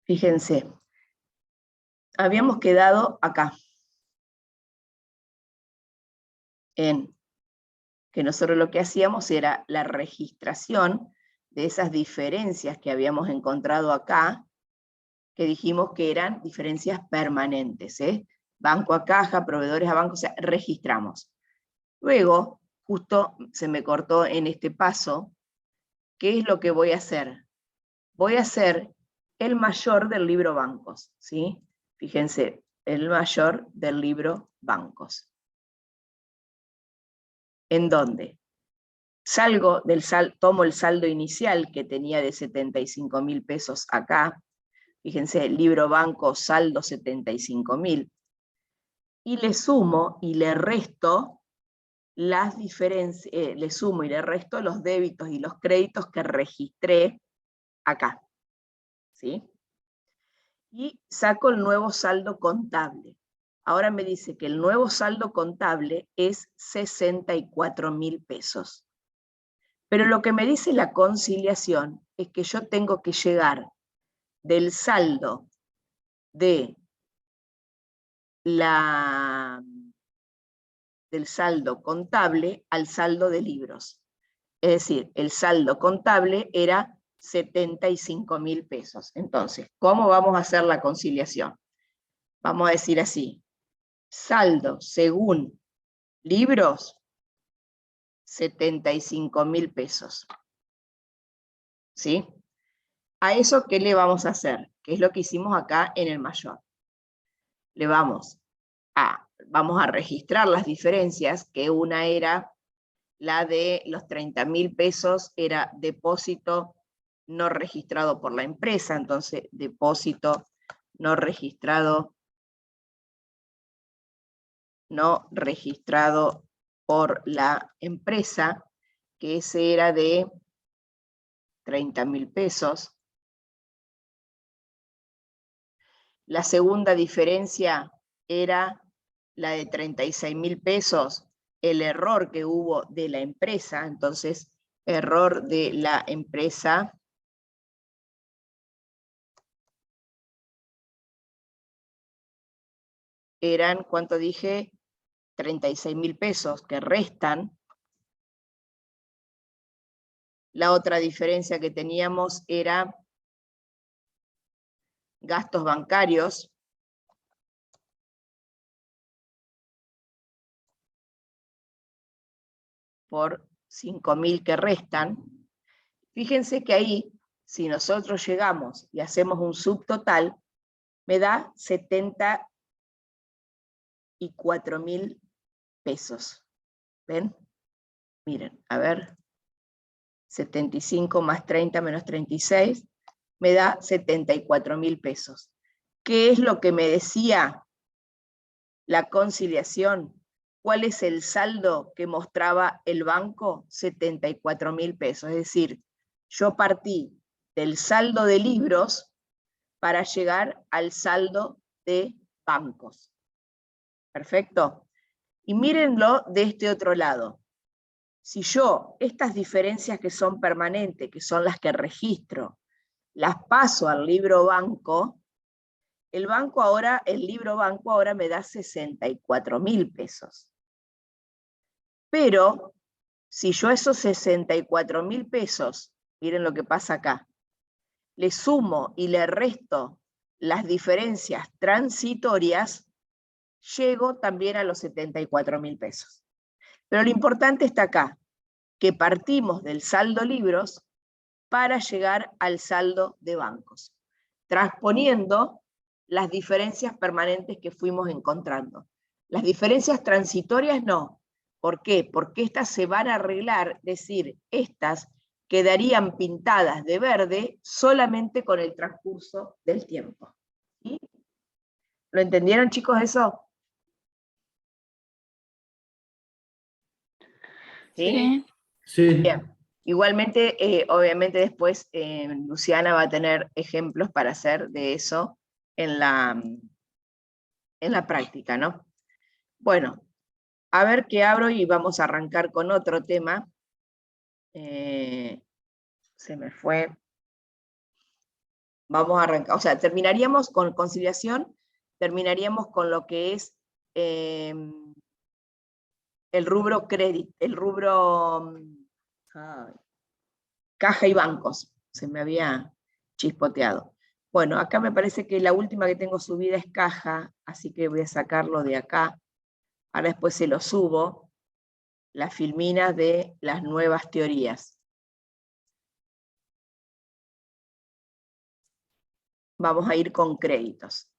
Fíjense, habíamos quedado acá, en que nosotros lo que hacíamos era la registración de esas diferencias que habíamos encontrado acá, que dijimos que eran diferencias permanentes, banco a caja, proveedores a banco, o sea, registramos. Luego, justo se me cortó en este paso, ¿qué es lo que voy a hacer? Voy a hacer el mayor del libro bancos, ¿sí? Fíjense, el mayor del libro bancos. ¿En dónde? Salgo del tomo el saldo inicial que tenía de 75.000 pesos acá, fíjense, libro banco, saldo 75.000, y le sumo y le resto las diferencias, le sumo y le resto los débitos y los créditos que registré acá, ¿sí? Y saco el nuevo saldo contable. Ahora me dice que el nuevo saldo contable es 64.000 pesos. Pero lo que me dice la conciliación es que yo tengo que llegar del saldo del saldo contable al saldo de libros. Es decir, el saldo contable era 75.000 pesos. Entonces, ¿cómo vamos a hacer la conciliación? Vamos a decir así, saldo según libros, 75.000 pesos. ¿Sí? A eso, ¿qué le vamos a hacer? Que es lo que hicimos acá en el mayor. Le vamos a registrar las diferencias, que una era la de los 30.000 pesos, era depósito no registrado por la empresa, entonces depósito no registrado por la empresa, que ese era de 30.000 pesos. La segunda diferencia era la de 36.000 pesos, el error que hubo de la empresa, entonces error de la empresa eran, ¿cuánto dije? 36.000 pesos que restan. La otra diferencia que teníamos era gastos bancarios, por 5.000 que restan. Fíjense que ahí, si nosotros llegamos y hacemos un subtotal, me da 74.000 pesos. ¿Ven? Miren, a ver, 75 más 30 menos 36, me da 74.000 pesos. ¿Qué es lo que me decía la conciliación? ¿Cuál es el saldo que mostraba el banco? 74.000 pesos. Es decir, yo partí del saldo de libros para llegar al saldo de bancos. ¿Perfecto? Y mírenlo de este otro lado. Si yo estas diferencias que son permanentes, que son las que registro, las paso al libro banco, el libro banco ahora me da 64.000 pesos. Pero si yo esos 64.000 pesos, miren lo que pasa acá, le sumo y le resto las diferencias transitorias, llego también a los 74.000 pesos. Pero lo importante está acá, que partimos del saldo libros para llegar al saldo de bancos, transponiendo las diferencias permanentes que fuimos encontrando. Las diferencias transitorias no. ¿Por qué? Porque estas se van a arreglar, es decir, estas quedarían pintadas de verde solamente con el transcurso del tiempo. ¿Sí? ¿Lo entendieron, chicos, eso? ¿Sí? Sí. Bien. Igualmente, obviamente después Luciana va a tener ejemplos para hacer de eso en la práctica, ¿no? Bueno, a ver qué abro y vamos a arrancar con otro tema. Se me fue. Vamos a arrancar, o sea, terminaríamos con conciliación, terminaríamos con lo que es el rubro crédito, el rubro caja y bancos, se me había chispoteado. Bueno, acá me parece que la última que tengo subida es caja, así que voy a sacarlo de acá. Ahora después se lo subo, las filminas de las nuevas teorías. Vamos a ir con créditos.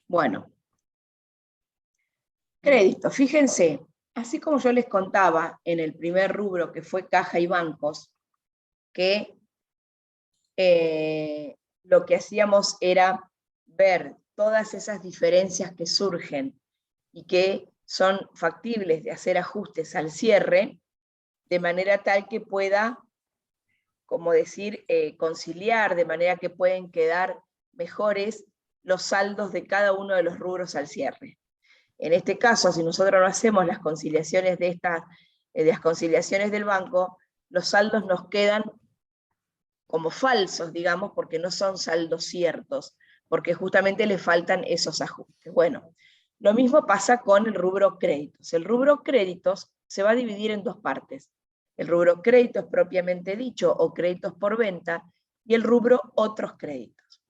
Bueno, créditos, fíjense, así como yo les contaba en el primer rubro que fue caja y bancos, que lo que hacíamos era ver todas esas diferencias que surgen y que son factibles de hacer ajustes al cierre, de manera tal que pueda, como decir, conciliar, de manera que pueden quedar mejores los saldos de cada uno de los rubros al cierre. En este caso, si nosotros no hacemos las conciliaciones de las conciliaciones del banco, los saldos nos quedan como falsos, digamos, porque no son saldos ciertos, porque justamente le faltan esos ajustes. Bueno, lo mismo pasa con el rubro créditos. El rubro créditos se va a dividir en dos partes. El rubro créditos propiamente dicho, o créditos por venta, y el rubro otros créditos.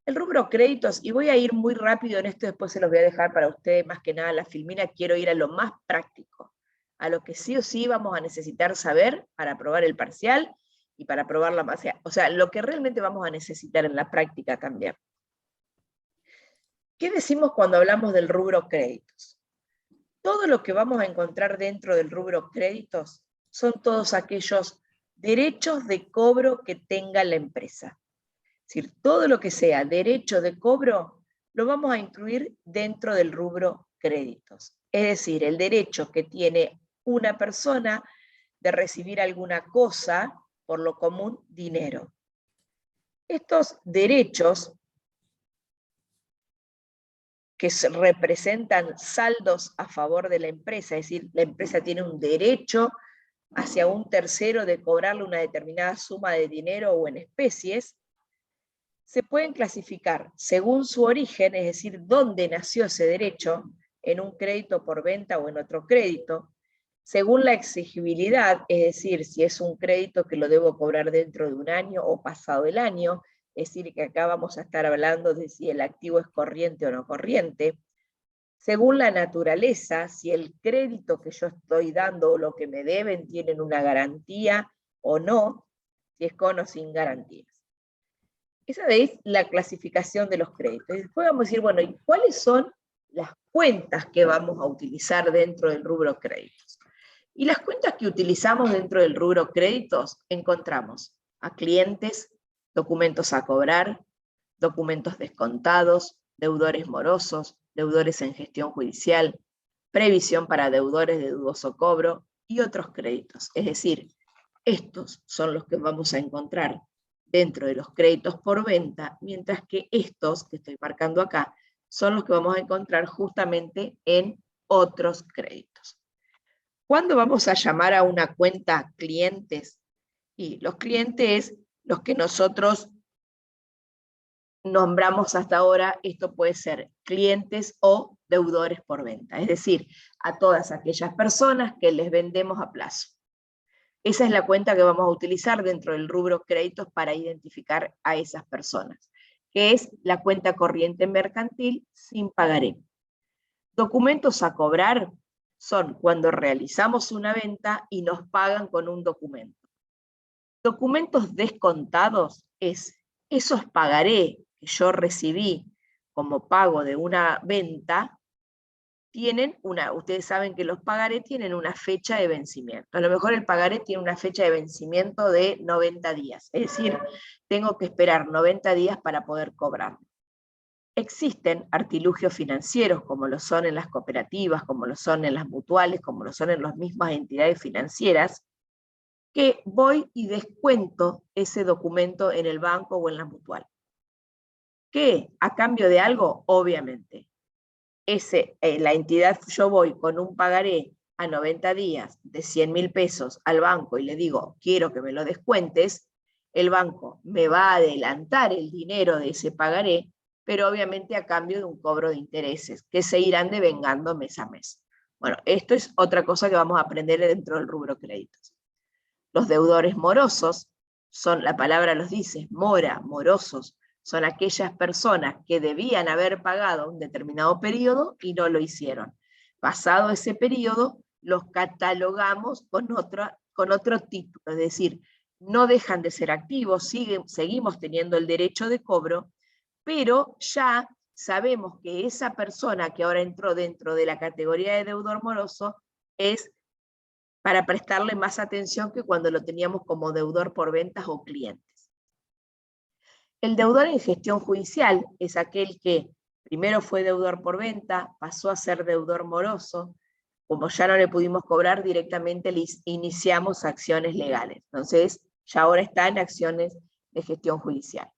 El rubro créditos, y voy a ir muy rápido en esto, después se los voy a dejar para ustedes, más que nada la filmina, quiero ir a lo más práctico, a lo que sí o sí vamos a necesitar saber para aprobar el parcial, y para probar la masa, o sea, lo que realmente vamos a necesitar en la práctica también. ¿Qué decimos cuando hablamos del rubro créditos? Todo lo que vamos a encontrar dentro del rubro créditos son todos aquellos derechos de cobro que tenga la empresa. Es decir, todo lo que sea derecho de cobro lo vamos a incluir dentro del rubro créditos. Es decir, el derecho que tiene una persona de recibir alguna cosa, por lo común, dinero. Estos derechos que representan saldos a favor de la empresa, es decir, la empresa tiene un derecho hacia un tercero de cobrarle una determinada suma de dinero o en especies, se pueden clasificar según su origen, es decir, dónde nació ese derecho, en un crédito por venta o en otro crédito, según la exigibilidad, es decir, si es un crédito que lo debo cobrar dentro de un año o pasado el año, es decir, que acá vamos a estar hablando de si el activo es corriente o no corriente, según la naturaleza, si el crédito que yo estoy dando o lo que me deben tienen una garantía o no, si es con o sin garantías. Esa es la clasificación de los créditos. Y después vamos a decir, bueno, ¿y cuáles son las cuentas que vamos a utilizar dentro del rubro créditos? Y las cuentas que utilizamos dentro del rubro créditos, encontramos a clientes, documentos a cobrar, documentos descontados, deudores morosos, deudores en gestión judicial, previsión para deudores de dudoso cobro y otros créditos. Es decir, estos son los que vamos a encontrar dentro de los créditos por venta, mientras que estos que estoy marcando acá son los que vamos a encontrar justamente en otros créditos. ¿Cuándo vamos a llamar a una cuenta clientes? Y los clientes, los que nosotros nombramos hasta ahora, esto puede ser clientes o deudores por venta, es decir, a todas aquellas personas que les vendemos a plazo. Esa es la cuenta que vamos a utilizar dentro del rubro créditos para identificar a esas personas, que es la cuenta corriente mercantil sin pagaré. Documentos a cobrar son cuando realizamos una venta y nos pagan con un documento. Documentos descontados es esos pagaré que yo recibí como pago de una venta, ustedes saben que los pagaré tienen una fecha de vencimiento. A lo mejor el pagaré tiene una fecha de vencimiento de 90 días, es decir, tengo que esperar 90 días para poder cobrar. Existen artilugios financieros, como lo son en las cooperativas, como lo son en las mutuales, como lo son en las mismas entidades financieras, que voy y descuento ese documento en el banco o en la mutual. ¿Qué? ¿A cambio de algo? Obviamente. la entidad, yo voy con un pagaré a 90 días de 100.000 pesos al banco y le digo, quiero que me lo descuentes, el banco me va a adelantar el dinero de ese pagaré, pero obviamente a cambio de un cobro de intereses, que se irán devengando mes a mes. Bueno, esto es otra cosa que vamos a aprender dentro del rubro créditos. Los deudores morosos, la palabra los dice, mora, morosos, son aquellas personas que debían haber pagado un determinado periodo y no lo hicieron. Pasado ese periodo, los catalogamos con otro título, es decir, no dejan de ser activos, seguimos teniendo el derecho de cobro, pero ya sabemos que esa persona que ahora entró dentro de la categoría de deudor moroso es para prestarle más atención que cuando lo teníamos como deudor por ventas o clientes. El deudor en gestión judicial es aquel que primero fue deudor por venta, pasó a ser deudor moroso, como ya no le pudimos cobrar directamente, le iniciamos acciones legales. Entonces, ya ahora está en acciones de gestión judicial.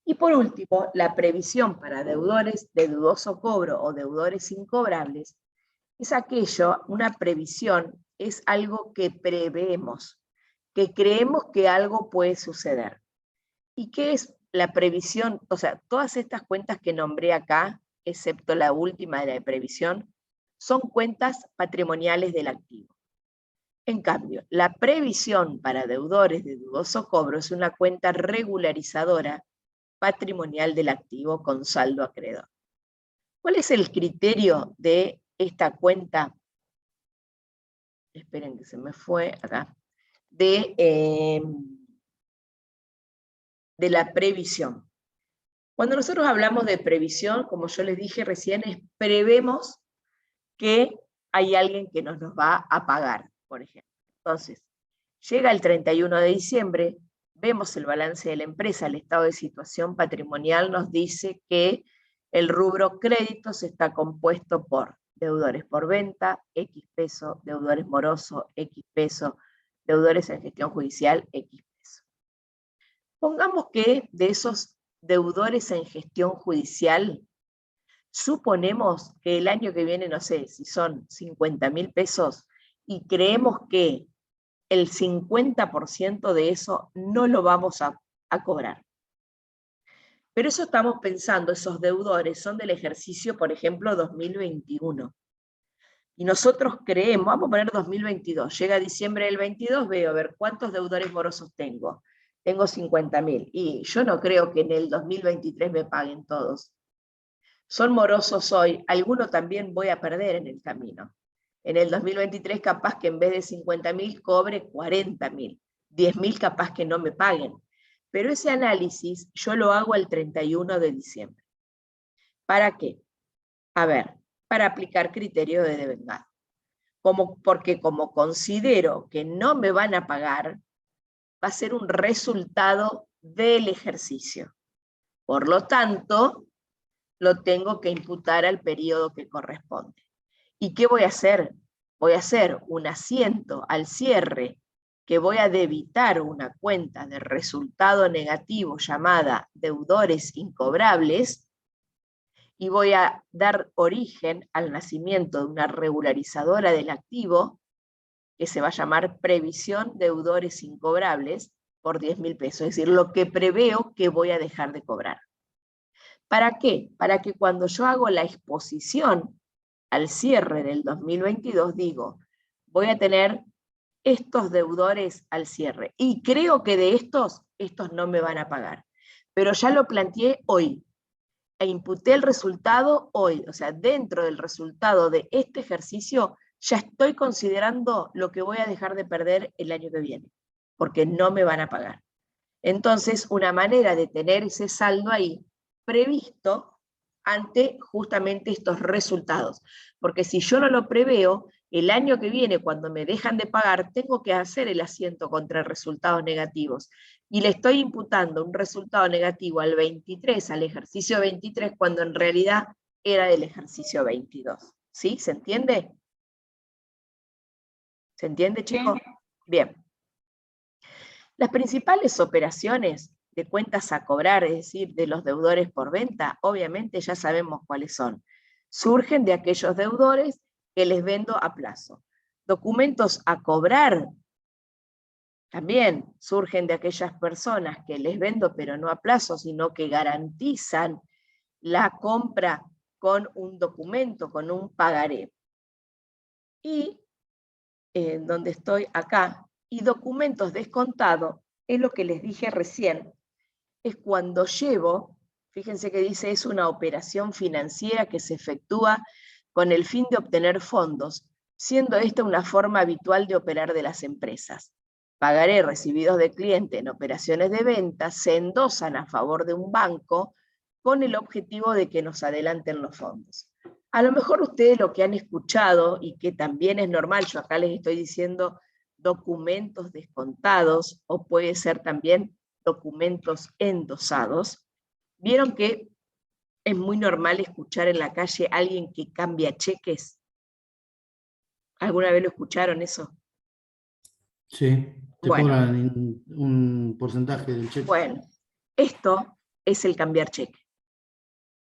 Y por último, la previsión para deudores de dudoso cobro o deudores incobrables es una previsión es algo que preveemos, que creemos que algo puede suceder. ¿Y qué es la previsión? O sea, todas estas cuentas que nombré acá, excepto la última de la previsión, son cuentas patrimoniales del activo. En cambio, la previsión para deudores de dudoso cobro es una cuenta regularizadora patrimonial del activo con saldo acreedor. ¿Cuál es el criterio de esta cuenta? Esperen que se me fue acá. De la previsión. Cuando nosotros hablamos de previsión, como yo les dije recién, prevemos que hay alguien que nos va a pagar, por ejemplo. Entonces, llega el 31 de diciembre, vemos el balance de la empresa, el estado de situación patrimonial nos dice que el rubro créditos está compuesto por deudores por venta, X peso, deudores morosos, X peso, deudores en gestión judicial, X peso. Pongamos que de esos deudores en gestión judicial, suponemos que el año que viene, no sé, si son 50.000 pesos, y creemos que el 50% de eso no lo vamos a cobrar. Pero eso estamos pensando, esos deudores son del ejercicio, por ejemplo, 2021. Y nosotros creemos, vamos a poner 2022, llega diciembre del 22, veo a ver cuántos deudores morosos tengo. Tengo 50.000 y yo no creo que en el 2023 me paguen todos. Son morosos hoy, alguno también voy a perder en el camino. En el 2023 capaz que en vez de 50.000 cobre 40.000, 10.000 capaz que no me paguen. Pero ese análisis yo lo hago el 31 de diciembre. ¿Para qué? A ver, para aplicar criterio de devengado. Porque como considero que no me van a pagar, va a ser un resultado del ejercicio. Por lo tanto, lo tengo que imputar al periodo que corresponde. ¿Y qué voy a hacer? Voy a hacer un asiento al cierre que voy a debitar una cuenta de resultado negativo llamada deudores incobrables y voy a dar origen al nacimiento de una regularizadora del activo que se va a llamar previsión deudores incobrables por 10.000 pesos, es decir, lo que preveo que voy a dejar de cobrar. ¿Para qué? Para que cuando yo hago la exposición al cierre del 2022, digo, voy a tener estos deudores al cierre, y creo que de estos no me van a pagar. Pero ya lo planteé hoy, e imputé el resultado hoy, o sea, dentro del resultado de este ejercicio, ya estoy considerando lo que voy a dejar de perder el año que viene, porque no me van a pagar. Entonces, una manera de tener ese saldo ahí previsto ante justamente estos resultados. Porque si yo no lo preveo, el año que viene, cuando me dejan de pagar, tengo que hacer el asiento contra resultados negativos. Y le estoy imputando un resultado negativo al 23, al ejercicio 23, cuando en realidad era del ejercicio 22. ¿Sí? ¿Se entiende? ¿Se entiende, chicos? Bien. Las principales operaciones de cuentas a cobrar, es decir, de los deudores por venta, obviamente ya sabemos cuáles son. surgen de aquellos deudores que les vendo a plazo. Documentos a cobrar también surgen de aquellas personas que les vendo, pero no a plazo, sino que garantizan la compra con un documento, con un pagaré. Y donde estoy acá, y documentos descontados, es lo que les dije recién, es cuando llevo, fíjense que dice, es una operación financiera que se efectúa con el fin de obtener fondos, siendo esta una forma habitual de operar de las empresas. Pagaré recibidos de cliente en operaciones de venta se endosan a favor de un banco con el objetivo de que nos adelanten los fondos. A lo mejor ustedes lo que han escuchado, y que también es normal, yo acá les estoy diciendo documentos descontados, o puede ser también documentos endosados, vieron que es muy normal escuchar en la calle a alguien que cambia cheques. ¿Alguna vez lo escucharon eso? Sí, te Bueno, cobran un porcentaje del cheque. bueno, esto es el cambiar cheque.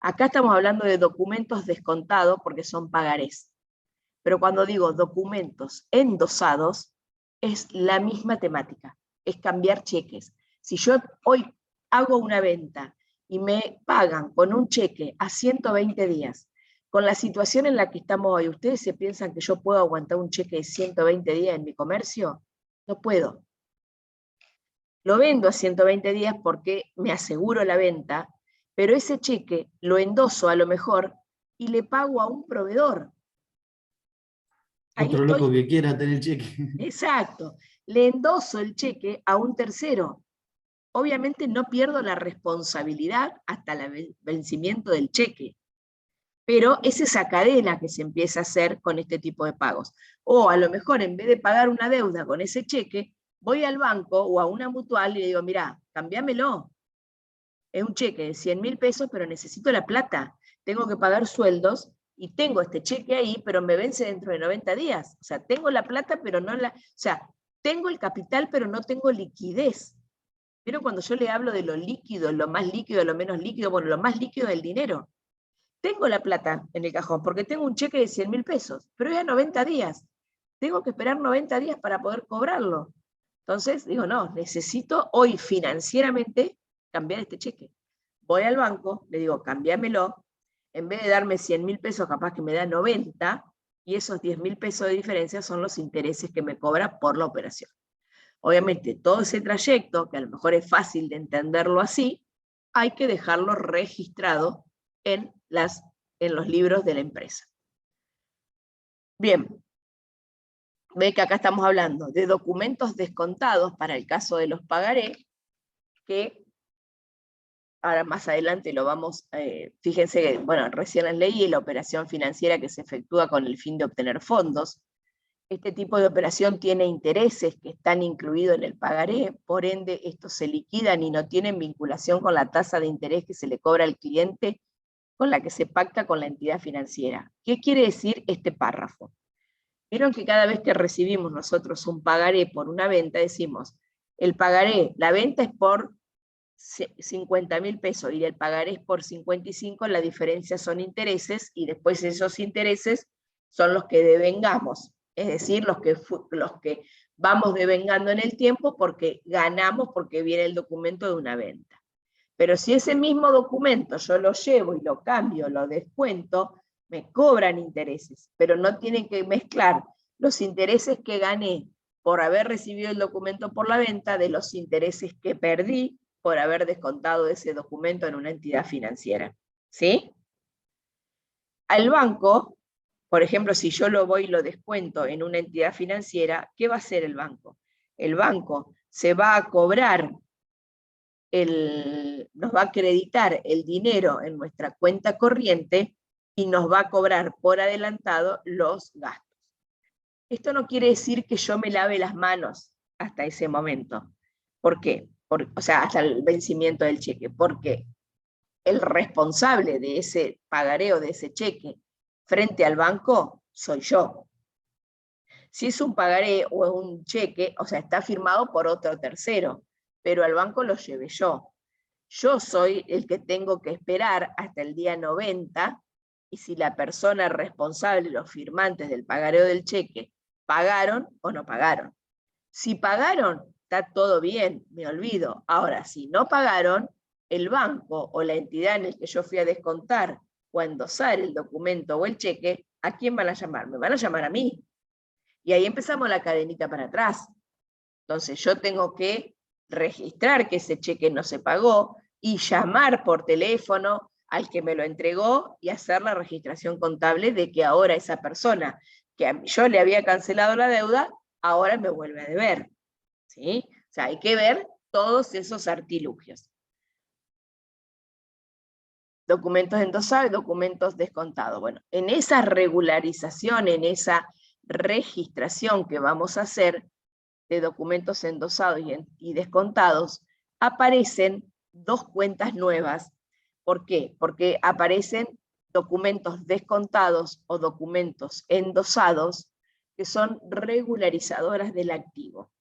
Acá estamos hablando de documentos descontados porque son pagarés. Pero cuando digo documentos endosados, es la misma temática, es cambiar cheques. Si yo hoy hago una venta y me pagan con un cheque a 120 días, con la situación en la que estamos hoy, ¿ustedes se piensan que yo puedo aguantar un cheque de 120 días en mi comercio? No puedo. Lo vendo a 120 días porque me aseguro la venta, pero ese cheque lo endoso a lo mejor y le pago a un proveedor. Ahí Otro loco estoy. que quiera tener el cheque. Exacto. Le endoso el cheque a un tercero. Obviamente no pierdo la responsabilidad hasta el vencimiento del cheque, pero es esa cadena que se empieza a hacer con este tipo de pagos. O a lo mejor en vez de pagar una deuda con ese cheque, voy al banco o a una mutual y le digo, mirá, cambiámelo. Es un cheque de 100.000 pesos, pero necesito la plata. Tengo que pagar sueldos y tengo este cheque ahí, pero me vence dentro de 90 días. O sea, tengo la plata, pero no la... O sea, tengo el capital, pero no tengo liquidez. Pero cuando yo le hablo de lo líquido, lo más líquido, lo menos líquido, bueno, lo más líquido es el dinero. Tengo la plata en el cajón porque tengo un cheque de 100.000 pesos, pero es a 90 días. Tengo que esperar 90 días para poder cobrarlo. Entonces, digo, no, necesito hoy financieramente cambiar este cheque. Voy al banco, le digo, cambiámelo, en vez de darme 100.000 pesos, capaz que me da 90, y esos 10.000 pesos de diferencia son los intereses que me cobra por la operación. Obviamente, todo ese trayecto, que a lo mejor es fácil de entenderlo así, hay que dejarlo registrado en los libros de la empresa. Bien, ve que acá estamos hablando de documentos descontados para el caso de los pagaré, que ahora más adelante lo vamos, fíjense que, bueno, recién les leí la operación financiera que se efectúa con el fin de obtener fondos. Este tipo de operación tiene intereses que están incluidos en el pagaré, por ende estos se liquidan y no tienen vinculación con la tasa de interés que se le cobra al cliente con la que se pacta con la entidad financiera. ¿Qué quiere decir este párrafo? Vieron que cada vez que recibimos nosotros un pagaré por una venta, decimos, el pagaré, la venta es por 50.000 pesos y el pagaré es por 55, la diferencia son intereses y después esos intereses son los que devengamos, es decir, los que vamos devengando en el tiempo porque ganamos, porque viene el documento de una venta. Pero si ese mismo documento yo lo llevo y lo cambio, lo descuento, me cobran intereses, pero no tienen que mezclar los intereses que gané por haber recibido el documento por la venta de los intereses que perdí por haber descontado ese documento en una entidad financiera. ¿Sí? Al banco, por ejemplo, si yo lo voy y lo descuento en una entidad financiera, ¿qué va a hacer el banco? El banco se va a cobrar, nos va a acreditar el dinero en nuestra cuenta corriente y nos va a cobrar por adelantado los gastos. Esto no quiere decir que yo me lave las manos hasta ese momento. ¿Por qué? O sea, hasta el vencimiento del cheque. Porque el responsable de ese pagaré o de ese cheque frente al banco soy yo. Si es un pagaré o un cheque, o sea, está firmado por otro tercero, pero al banco lo llevé yo. Yo soy el que tengo que esperar hasta el día 90 y si la persona responsable, los firmantes del pagareo del cheque, pagaron o no pagaron. Si pagaron, está todo bien, me olvido. Ahora, si no pagaron, el banco o la entidad en la que yo fui a descontar o a endosar el documento o el cheque, ¿a quién van a llamar? Me van a llamar a mí. Y ahí empezamos la cadenita para atrás. Entonces yo tengo que registrar que ese cheque no se pagó y llamar por teléfono al que me lo entregó y hacer la registración contable de que ahora esa persona que yo le había cancelado la deuda, ahora me vuelve a deber. ¿Sí? O sea, hay que ver todos esos artilugios. Documentos endosados y documentos descontados. Bueno, en esa regularización, en esa registración que vamos a hacer de documentos endosados y descontados, aparecen dos cuentas nuevas. ¿Por qué? Porque aparecen documentos descontados o documentos endosados que son regularizadoras del activo.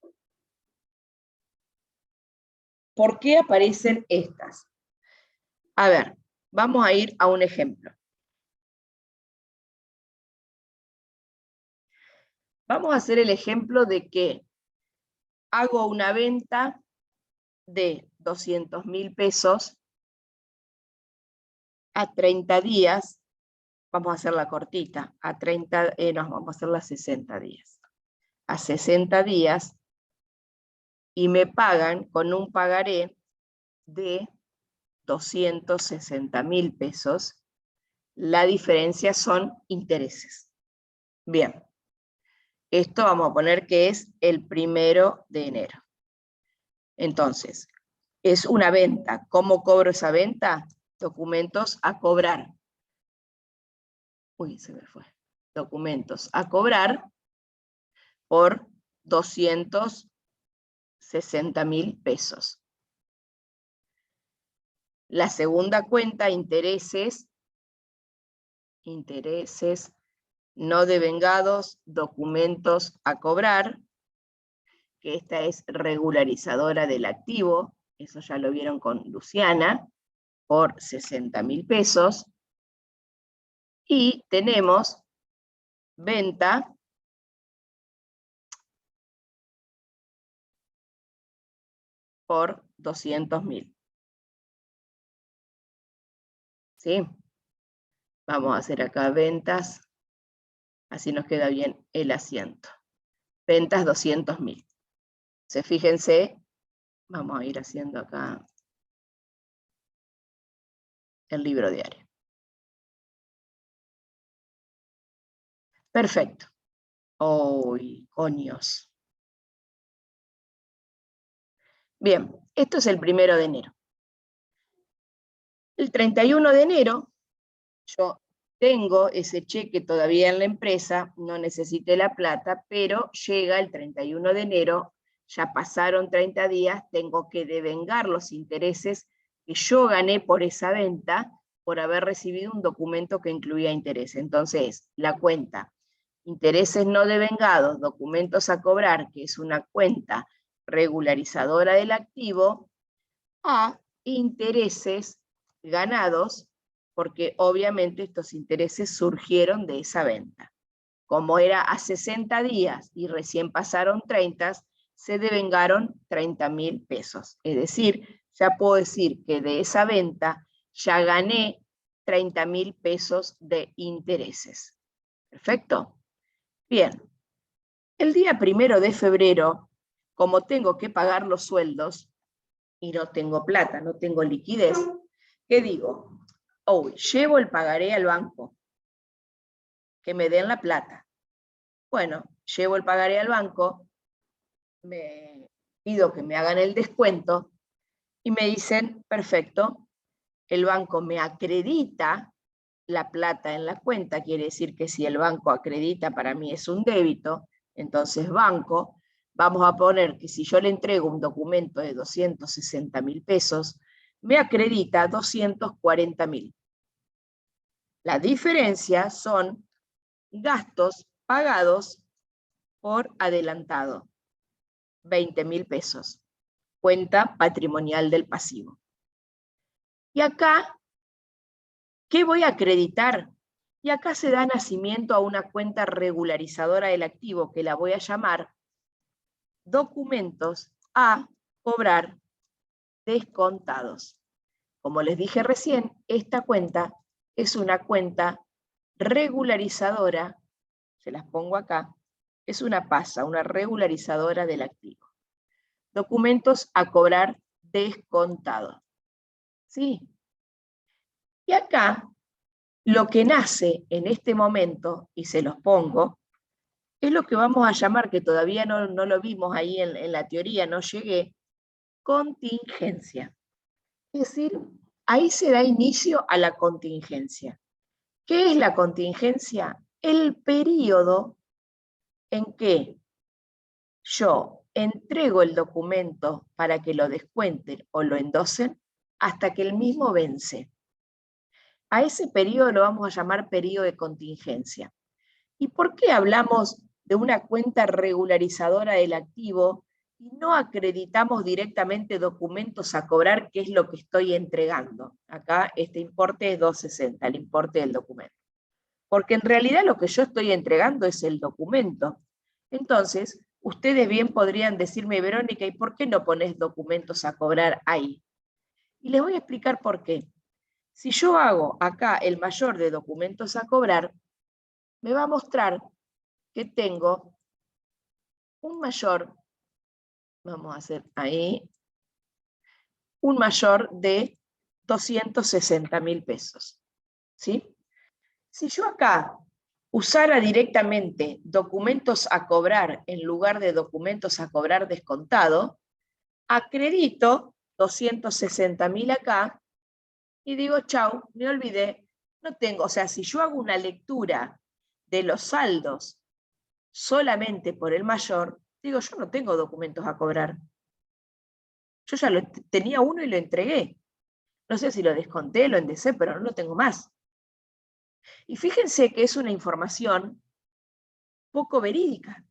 ¿Por qué aparecen estas? A ver, vamos a ir a un ejemplo. Vamos a hacer el ejemplo de que hago una venta de 200.000 pesos a 30 días, vamos a hacerla cortita, vamos a hacerla a 60 días. A 60 días y me pagan con un pagaré de 260.000 pesos. La diferencia son intereses. Bien, esto vamos a poner que es el 1 de enero. Entonces, es una venta. ¿Cómo cobro esa venta? Documentos a cobrar. Uy, se me fue. Documentos a cobrar por 260.000 pesos. La segunda cuenta, intereses no devengados, documentos a cobrar, que esta es regularizadora del activo, eso ya lo vieron con Luciana, por 60.000 pesos. Y tenemos venta por 200.000. ¿Sí? Vamos a hacer acá ventas, así nos queda bien el asiento. Ventas 200.000. Fíjense, vamos a ir haciendo acá el libro diario. Perfecto. ¡Uy, coños! Bien, esto es el 1 de enero. El 31 de enero, yo tengo ese cheque todavía en la empresa, no necesité la plata, pero llega el 31 de enero, ya pasaron 30 días, tengo que devengar los intereses que yo gané por esa venta, por haber recibido un documento que incluía interés. Entonces, la cuenta intereses no devengados, documentos a cobrar, que es una cuenta regularizadora del activo, a intereses ganados, porque obviamente estos intereses surgieron de esa venta. Como era a 60 días y recién pasaron 30, se devengaron 30.000 pesos. Es decir, ya puedo decir que de esa venta ya gané 30.000 pesos de intereses. ¿Perfecto? Bien. El día 1 de febrero, como tengo que pagar los sueldos y no tengo plata, no tengo liquidez, ¿qué digo? Llevo el pagaré al banco, que me den la plata. Bueno, llevo el pagaré al banco, me pido que me hagan el descuento y me dicen, perfecto, el banco me acredita la plata en la cuenta, quiere decir que si el banco acredita, para mí es un débito, entonces banco, vamos a poner que si yo le entrego un documento de 260.000 pesos, me acredita 240.000. La diferencia son gastos pagados por adelantado, 20.000 pesos, cuenta patrimonial del pasivo. Y acá, ¿qué voy a acreditar? Y acá se da nacimiento a una cuenta regularizadora del activo, que la voy a llamar documentos a cobrar descontados. Como les dije recién, esta cuenta es una cuenta regularizadora, se las pongo acá, es una PASA, una regularizadora del activo. Documentos a cobrar descontados. ¿Sí? Y acá, lo que nace en este momento, y se los pongo, es lo que vamos a llamar, que todavía no lo vimos ahí en la teoría, no llegué, contingencia. Es decir, ahí se da inicio a la contingencia. ¿Qué es la contingencia? El periodo en que yo entrego el documento para que lo descuenten o lo endosen hasta que el mismo vence. A ese periodo lo vamos a llamar periodo de contingencia. ¿Y por qué hablamos de una cuenta regularizadora del activo y no acreditamos directamente documentos a cobrar, que es lo que estoy entregando? Acá este importe es 260, el importe del documento. Porque en realidad lo que yo estoy entregando es el documento. Entonces, ustedes bien podrían decirme, Verónica, ¿y por qué no pones documentos a cobrar ahí? Y les voy a explicar por qué. Si yo hago acá el mayor de documentos a cobrar, me va a mostrar que tengo un mayor, vamos a hacer ahí, un mayor de 260.000 pesos. ¿Sí? Si yo acá usara directamente documentos a cobrar en lugar de documentos a cobrar descontado, acredito 260.000 acá y digo, chau, me olvidé, no tengo, o sea, si yo hago una lectura de los saldos solamente por el mayor, digo, yo no tengo documentos a cobrar. Yo ya tenía uno y lo entregué. No sé si lo desconté, lo endecé, pero no lo tengo más. Y fíjense que es una información poco verídica,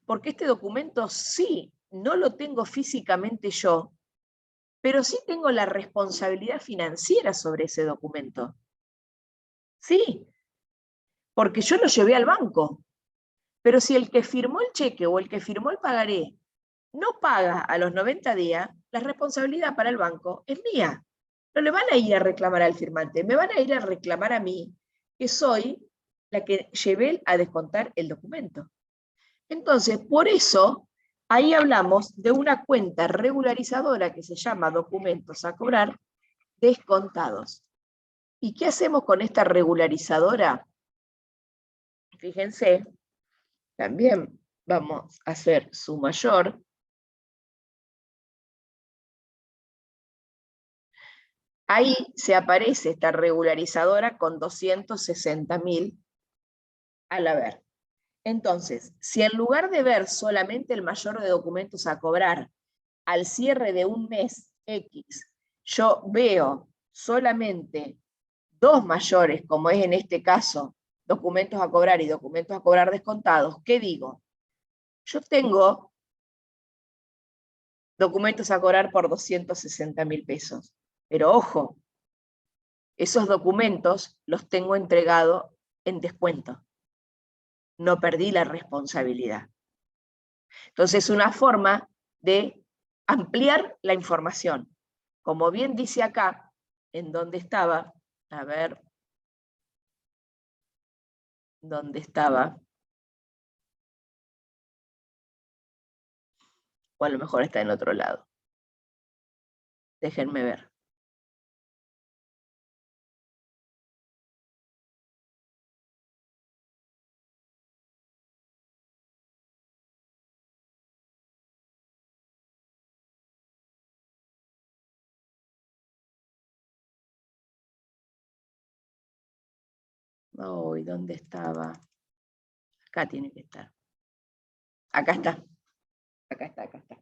porque este documento sí, no lo tengo físicamente yo, pero sí tengo la responsabilidad financiera sobre ese documento. Sí, porque yo lo llevé al banco, pero si el que firmó el cheque o el que firmó el pagaré no paga a los 90 días, la responsabilidad para el banco es mía. No le van a ir a reclamar al firmante, me van a ir a reclamar a mí, que soy la que llevé a descontar el documento. Entonces, por eso, ahí hablamos de una cuenta regularizadora que se llama documentos a cobrar descontados. ¿Y qué hacemos con esta regularizadora? Fíjense, también vamos a hacer su mayor. Ahí se aparece esta regularizadora con 260.000 al haber. Entonces, si en lugar de ver solamente el mayor de documentos a cobrar al cierre de un mes X, yo veo solamente dos mayores, como es en este caso, documentos a cobrar y documentos a cobrar descontados, ¿qué digo? Yo tengo documentos a cobrar por 260.000 pesos, pero ojo, esos documentos los tengo entregados en descuento. No perdí la responsabilidad. Entonces, una forma de ampliar la información. Como bien dice acá, en donde estaba, a ver, ¿dónde estaba? O a lo mejor está en otro lado. Déjenme ver. Oh, ¿y dónde estaba? Acá tiene que estar. Acá está. Acá está, acá está.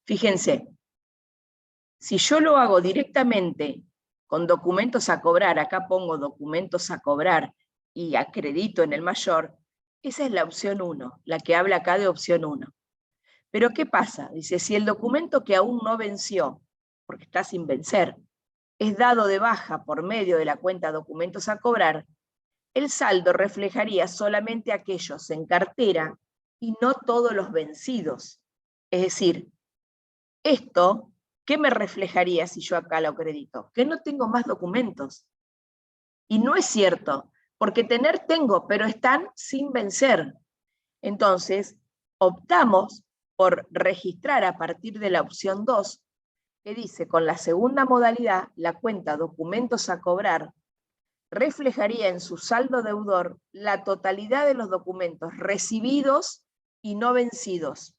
Fíjense, si yo lo hago directamente con documentos a cobrar, acá pongo documentos a cobrar y acredito en el mayor, esa es la opción 1, la que habla acá de opción 1. Pero ¿qué pasa? Dice, si el documento que aún no venció, porque está sin vencer, es dado de baja por medio de la cuenta documentos a cobrar, el saldo reflejaría solamente aquellos en cartera y no todos los vencidos. Es decir, esto, ¿qué me reflejaría si yo acá lo acredito? Que no tengo más documentos. Y no es cierto, porque tener tengo, pero están sin vencer. Entonces, optamos por registrar a partir de la opción 2, que dice, con la segunda modalidad, la cuenta documentos a cobrar reflejaría en su saldo deudor la totalidad de los documentos recibidos y no vencidos.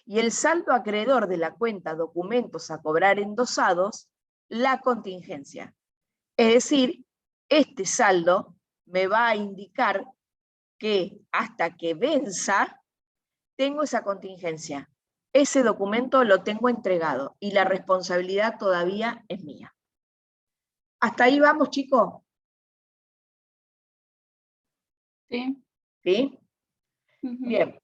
Y el saldo acreedor de la cuenta documentos a cobrar endosados, la contingencia. Es decir, este saldo me va a indicar que hasta que venza, tengo esa contingencia. Ese documento lo tengo entregado y la responsabilidad todavía es mía. ¿Hasta ahí vamos, chicos? Sí. ¿Sí? Uh-huh. Bien.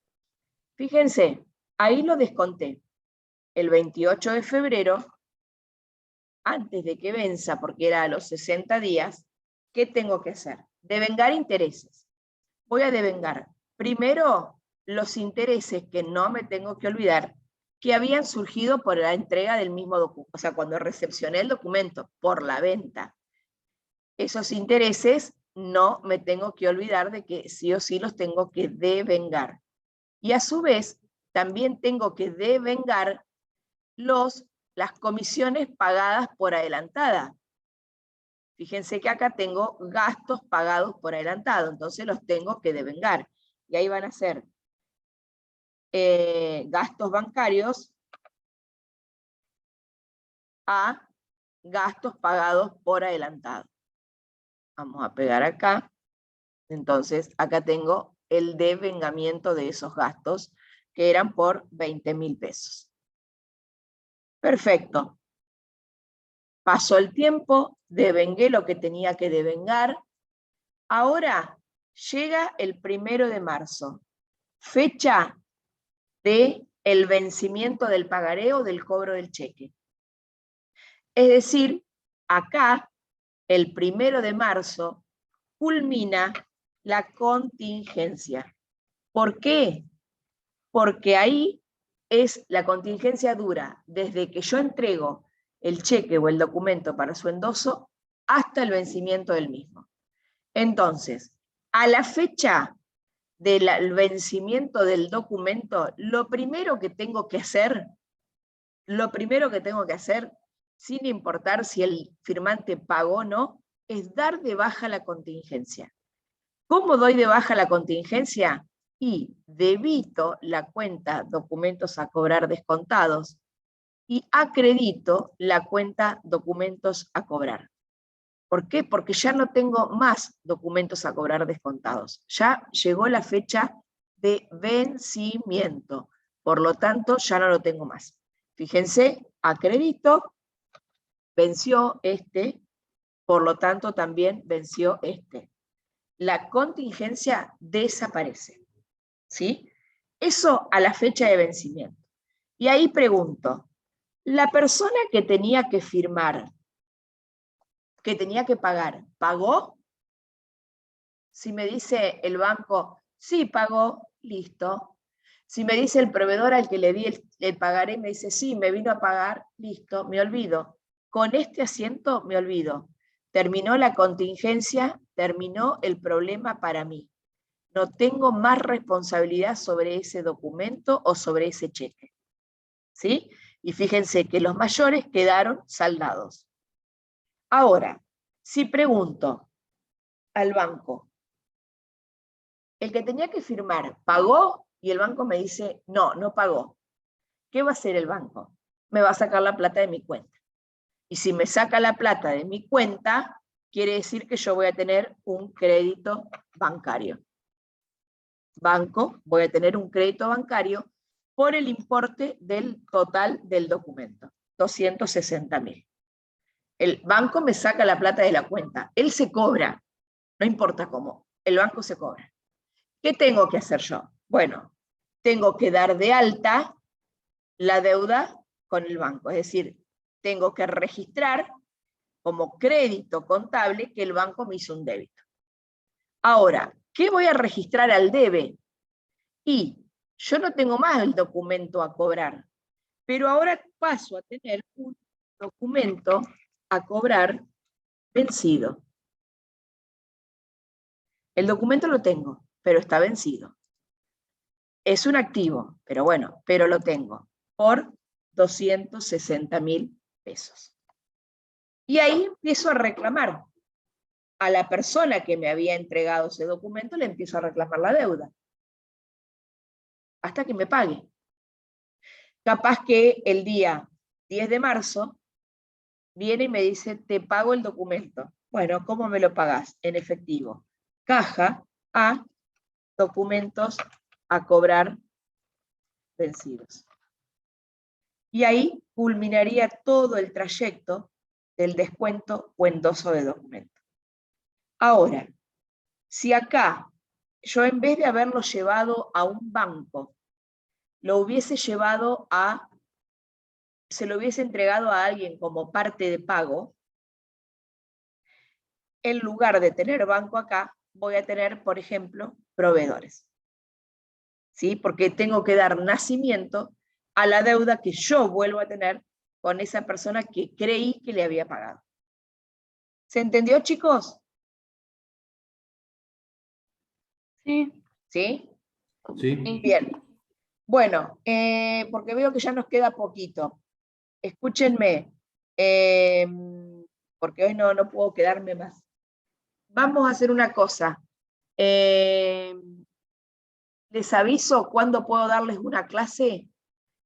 Fíjense, ahí lo desconté. El 28 de febrero, antes de que venza, porque era a los 60 días, ¿qué tengo que hacer? Devengar intereses. Voy a devengar primero los intereses que no me tengo que olvidar, que habían surgido por la entrega del mismo documento, o sea, cuando recepcioné el documento por la venta. Esos intereses no me tengo que olvidar de que sí o sí los tengo que devengar. Y a su vez, también tengo que devengar las comisiones pagadas por adelantada. Fíjense que acá tengo gastos pagados por adelantado, entonces los tengo que devengar. Y ahí van a ser gastos bancarios a gastos pagados por adelantado. Vamos a pegar acá. Entonces, acá tengo el devengamiento de esos gastos, que eran por 20.000 pesos. Perfecto. Pasó el tiempo, devengué lo que tenía que devengar. Ahora llega el 1 de marzo, fecha del vencimiento del pagaré o del cobro del cheque. Es decir, acá, el 1 de marzo, culmina la contingencia. ¿Por qué? Porque ahí la contingencia dura desde que yo entrego el cheque o el documento para su endoso hasta el vencimiento del mismo. Entonces, a la fecha del vencimiento del documento, lo primero que tengo que hacer, sin importar si el firmante pagó o no, es dar de baja la contingencia. ¿Cómo doy de baja la contingencia? Y debito la cuenta documentos a cobrar descontados y acredito la cuenta documentos a cobrar. ¿Por qué? Porque ya no tengo más documentos a cobrar descontados. Ya llegó la fecha de vencimiento. Por lo tanto, ya no lo tengo más. Fíjense, acredito, venció este, por lo tanto también venció este. La contingencia desaparece. ¿Sí? Eso a la fecha de vencimiento. Y ahí pregunto, ¿la persona que tenía que firmar, que tenía que pagar, pagó? Si me dice el banco, sí, pagó, listo. Si me dice el proveedor al que le di el pagaré, me dice, sí, me vino a pagar, listo, me olvido. Con este asiento me olvido. Terminó la contingencia, terminó el problema para mí. No tengo más responsabilidad sobre ese documento o sobre ese cheque. ¿Sí? Y fíjense que los mayores quedaron saldados. Ahora, si pregunto al banco, el que tenía que firmar, ¿pagó? Y el banco me dice, no, no pagó. ¿Qué va a hacer el banco? Me va a sacar la plata de mi cuenta. Y si me saca la plata de mi cuenta, quiere decir que yo voy a tener un crédito bancario. Banco, voy a tener un crédito bancario por el importe del total del documento, 260.000. El banco me saca la plata de la cuenta, él se cobra, no importa cómo, el banco se cobra. ¿Qué tengo que hacer yo? Bueno, tengo que dar de alta la deuda con el banco, es decir, tengo que registrar como crédito contable que el banco me hizo un débito. Ahora, ¿qué voy a registrar al debe? Y yo no tengo más el documento a cobrar, pero ahora paso a tener un documento a cobrar vencido. El documento lo tengo, pero está vencido. Es un activo, pero bueno, pero lo tengo, por 260.000 pesos. Y ahí empiezo a reclamar. A la persona que me había entregado ese documento le empiezo a reclamar la deuda. Hasta que me pague. Capaz que el día 10 de marzo viene y me dice, te pago el documento. Bueno, ¿cómo me lo pagás? En efectivo. Caja a documentos a cobrar vencidos. Y ahí culminaría todo el trayecto del descuento o endoso de documento. Ahora, si acá yo en vez de haberlo llevado a un banco, lo hubiese llevado se lo hubiese entregado a alguien como parte de pago, en lugar de tener banco acá, voy a tener, por ejemplo, proveedores. ¿Sí? Porque tengo que dar nacimiento a la deuda que yo vuelvo a tener con esa persona que creí que le había pagado. ¿Se entendió, chicos? Sí. ¿Sí? Sí. Bien. Bueno, porque veo que ya nos queda poquito. Escúchenme, porque hoy no puedo quedarme más. Vamos a hacer una cosa. Les aviso cuándo puedo darles una clase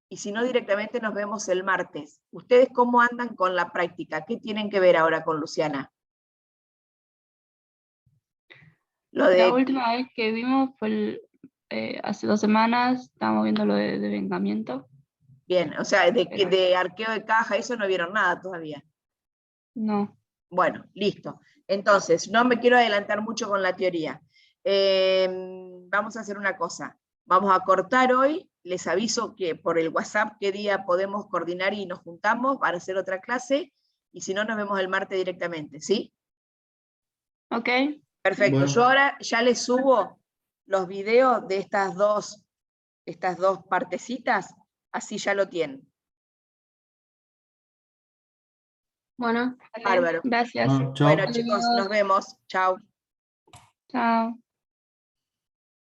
y si no directamente nos vemos el martes. ¿Ustedes cómo andan con la práctica? ¿Qué tienen que ver ahora con Luciana? La última vez que vimos fue hace 2 semanas, estábamos viendo lo de devengamiento. Bien, o sea, de arqueo de caja, eso no vieron nada todavía. No. Bueno, listo. Entonces, no me quiero adelantar mucho con la teoría. Vamos a hacer una cosa. Vamos a cortar hoy. Les aviso que por el WhatsApp qué día podemos coordinar y nos juntamos para hacer otra clase. Y si no, nos vemos el martes directamente, ¿sí? Ok. Perfecto. Bueno. Yo ahora ya les subo los videos de estas dos partecitas. Así ya lo tienen. Bueno, Bárbaro. gracias. Bueno, chao. Bueno, chicos, nos vemos. Chao. Chao.